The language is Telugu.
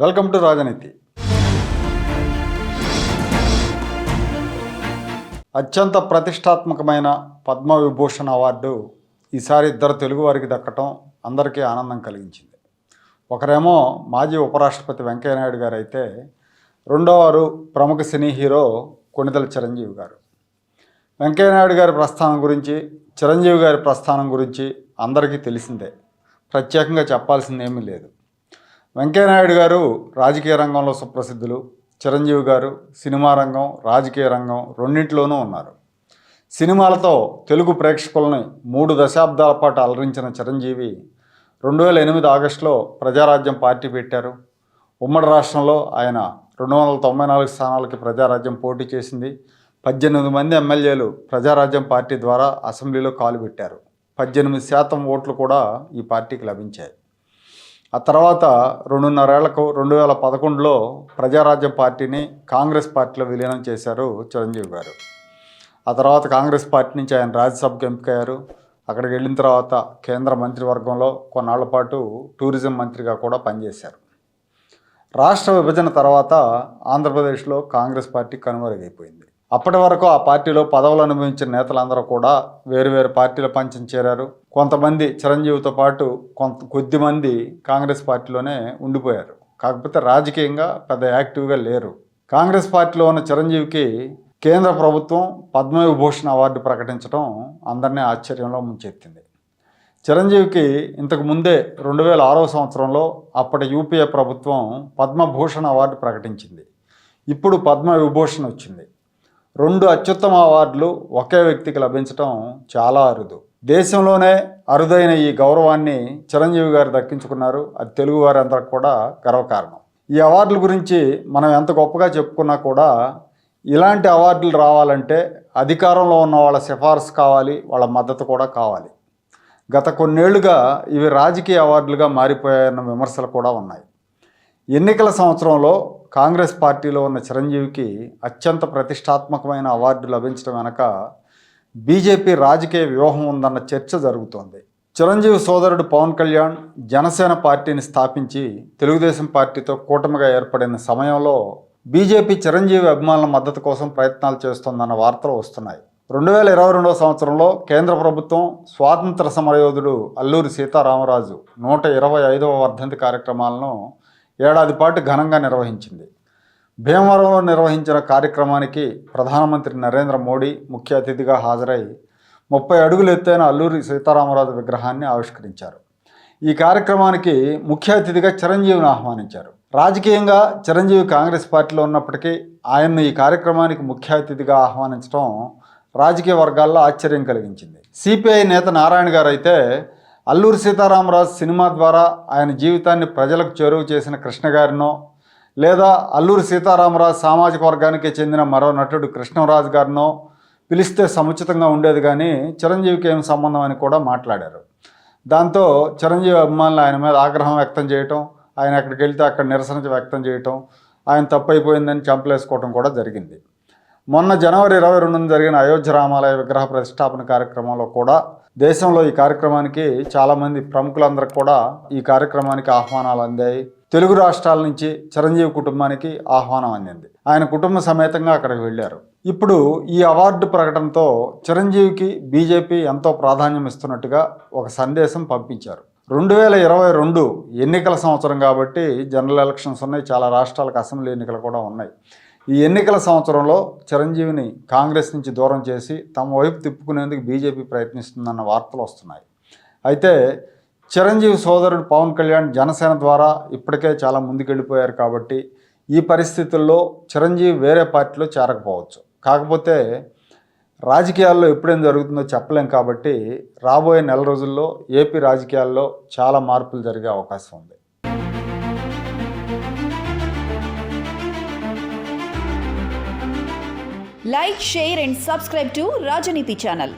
వెల్కమ్ టు రాజనీతి. అత్యంత ప్రతిష్టాత్మకమైన పద్మవిభూషణ్ అవార్డు ఈసారి ఇద్దరు తెలుగు వారికి దక్కటం అందరికీ ఆనందం కలిగించింది. ఒకరేమో మాజీ ఉపరాష్ట్రపతి వెంకయ్యనాయుడు గారు అయితే, రెండోవారు ప్రముఖ సినీ హీరో కొణిదెల చిరంజీవి గారు. వెంకయ్యనాయుడు గారి ప్రస్థానం గురించి, చిరంజీవి గారి ప్రస్థానం గురించి అందరికీ తెలిసిందే, ప్రత్యేకంగా చెప్పాల్సింది ఏమీ లేదు. వెంకయ్యనాయుడు గారు రాజకీయ రంగంలో సుప్రసిద్ధులు, చిరంజీవి గారు సినిమా రంగం, రాజకీయ రంగం రెండింటిలోనూ ఉన్నారు. సినిమాలతో తెలుగు ప్రేక్షకులని 3 దశాబ్దాల పాటు అలరించిన చిరంజీవి 2008 ఆగస్టులో ప్రజారాజ్యం పార్టీ పెట్టారు. ఉమ్మడి రాష్ట్రంలో ఆయన 294 స్థానాలకి ప్రజారాజ్యం పోటీ చేసింది. 18 మంది ఎమ్మెల్యేలు ప్రజారాజ్యం పార్టీ ద్వారా అసెంబ్లీలో కాలు పెట్టారు. 18% ఓట్లు కూడా ఈ పార్టీకి లభించాయి. ఆ తర్వాత 2.5 ఏళ్లకు 2011లో ప్రజారాజ్యం పార్టీని కాంగ్రెస్ పార్టీలో విలీనం చేశారు చిరంజీవి గారు. ఆ తర్వాత కాంగ్రెస్ పార్టీ నుంచి ఆయన రాజ్యసభకు ఎంపికయ్యారు. అక్కడికి వెళ్ళిన తర్వాత కేంద్ర మంత్రివర్గంలో కొన్నాళ్ల పాటు టూరిజం మంత్రిగా కూడా పనిచేశారు. రాష్ట్ర విభజన తర్వాత ఆంధ్రప్రదేశ్లో కాంగ్రెస్ పార్టీ కనుమరుగైపోయింది. అప్పటి వరకు ఆ పార్టీలో పదవులు అనుభవించిన నేతలందరూ కూడా వేరు పార్టీల పంచం చేరారు. కొంతమంది చిరంజీవితో పాటు కొద్దిమంది కాంగ్రెస్ పార్టీలోనే ఉండిపోయారు. కాకపోతే రాజకీయంగా పెద్ద యాక్టివ్గా లేరు. కాంగ్రెస్ పార్టీలో ఉన్న చిరంజీవికి కేంద్ర ప్రభుత్వం పద్మవిభూషణ్ అవార్డు ప్రకటించడం అందరినీ ఆశ్చర్యంలో ముంచెత్తింది. చిరంజీవికి ఇంతకు ముందే 2006వ సంవత్సరంలో అప్పటి యూపీఏ ప్రభుత్వం పద్మభూషణ్ అవార్డు ప్రకటించింది. ఇప్పుడు పద్మవిభూషణ్ వచ్చింది. 2 అత్యుత్తమ అవార్డులు ఒకే వ్యక్తికి లభించడం చాలా అరుదు. దేశంలోనే అరుదైన ఈ గౌరవాన్ని చిరంజీవి గారు దక్కించుకున్నారు. అది తెలుగు వారందరికి కూడా గర్వకారణం. ఈ అవార్డుల గురించి మనం ఎంత గొప్పగా చెప్పుకున్నా కూడా ఇలాంటి అవార్డులు రావాలంటే అధికారంలో ఉన్న వాళ్ళ సిఫార్సు కావాలి, వాళ్ళ మద్దతు కూడా కావాలి. గత కొన్నేళ్లుగా ఇవి రాజకీయ అవార్డులుగా మారిపోయాయన్న విమర్శలు కూడా ఉన్నాయి. ఎన్నికల సంవత్సరంలో కాంగ్రెస్ పార్టీలో ఉన్న చిరంజీవికి అత్యంత ప్రతిష్టాత్మకమైన అవార్డు లభించడం వెనక బీజేపీ రాజకీయ వ్యూహం ఉందన్న చర్చ జరుగుతోంది. చిరంజీవి సోదరుడు పవన్ కళ్యాణ్ జనసేన పార్టీని స్థాపించి తెలుగుదేశం పార్టీతో కూటమిగా ఏర్పడిన సమయంలో బీజేపీ చిరంజీవి అభిమానుల మద్దతు కోసం ప్రయత్నాలు చేస్తోందన్న వార్తలు వస్తున్నాయి. 2022వ సంవత్సరంలో కేంద్ర ప్రభుత్వం స్వాతంత్ర సమరయోధుడు అల్లూరి సీతారామరాజు 125వ వర్ధంతి కార్యక్రమాలను ఏడాది పాటు ఘనంగా నిర్వహించింది. భీమవరంలో నిర్వహించిన కార్యక్రమానికి ప్రధానమంత్రి నరేంద్ర మోడీ ముఖ్య అతిథిగా హాజరై 30 అడుగులు ఎత్తైన అల్లూరి సీతారామరాజు విగ్రహాన్ని ఆవిష్కరించారు. ఈ కార్యక్రమానికి ముఖ్య అతిథిగా చిరంజీవిని ఆహ్వానించారు. రాజకీయంగా చిరంజీవి కాంగ్రెస్ పార్టీలో ఉన్నప్పటికీ ఆయన్ను ఈ కార్యక్రమానికి ముఖ్య అతిథిగా ఆహ్వానించడం రాజకీయ వర్గాల్లో ఆశ్చర్యం కలిగించింది. సిపిఐ నేత నారాయణ గారు అయితే అల్లూరి సీతారామరాజు సినిమా ద్వారా ఆయన జీవితాన్ని ప్రజలకు చేరువ చేసిన కృష్ణ గారినో, లేదా అల్లూరి సీతారామరాజు సామాజిక వర్గానికి చెందిన మరో నటుడు కృష్ణరాజు గారినో పిలిస్తే సముచితంగా ఉండేది, కానీ చిరంజీవికి ఏం సంబంధం అని కూడా మాట్లాడారు. దాంతో చిరంజీవి అభిమానులు ఆయన మీద ఆగ్రహం వ్యక్తం చేయటం, ఆయన అక్కడికి వెళ్తే అక్కడ నిరసన వ్యక్తం చేయటం, ఆయన తప్పైపోయిందని చంపలేసుకోవడం కూడా జరిగింది. మొన్న జనవరి 22న జరిగిన అయోధ్య రామాలయ విగ్రహ ప్రతిష్టాపన కార్యక్రమంలో కూడా దేశంలో ఈ కార్యక్రమానికి చాలామంది ప్రముఖులందరికీ కూడా ఈ కార్యక్రమానికి ఆహ్వానాలు అందాయి. తెలుగు రాష్ట్రాల నుంచి చిరంజీవి కుటుంబానికి ఆహ్వానం అందింది. ఆయన కుటుంబ సమేతంగా అక్కడికి వెళ్ళారు. ఇప్పుడు ఈ అవార్డు ప్రకటనతో చిరంజీవికి బీజేపీ ఎంతో ప్రాధాన్యం ఇస్తున్నట్టుగా ఒక సందేశం పంపించారు. 2022 ఎన్నికల సంవత్సరం కాబట్టి జనరల్ ఎలక్షన్స్ ఉన్నాయి, చాలా రాష్ట్రాలకు అసెంబ్లీ ఎన్నికలు కూడా ఉన్నాయి. ఈ ఎన్నికల సంవత్సరంలో చిరంజీవిని కాంగ్రెస్ నుంచి దూరం చేసి తమ వైపు తిప్పుకునేందుకు బీజేపీ ప్రయత్నిస్తుందన్న వార్తలు వస్తున్నాయి. అయితే చిరంజీవి సోదరుడు పవన్ కళ్యాణ్ జనసేన ద్వారా ఇప్పటికే చాలా ముందుకెళ్ళిపోయారు కాబట్టి ఈ పరిస్థితుల్లో చిరంజీవి వేరే పార్టీలో చేరకపోవచ్చు. కాకపోతే రాజకీయాల్లో ఎప్పుడేం జరుగుతుందో చెప్పలేం కాబట్టి రాబోయే నెల రోజుల్లో ఏపీ రాజకీయాల్లో చాలా మార్పులు జరిగే అవకాశం ఉంది. Like, share and subscribe to Rajaniti channel.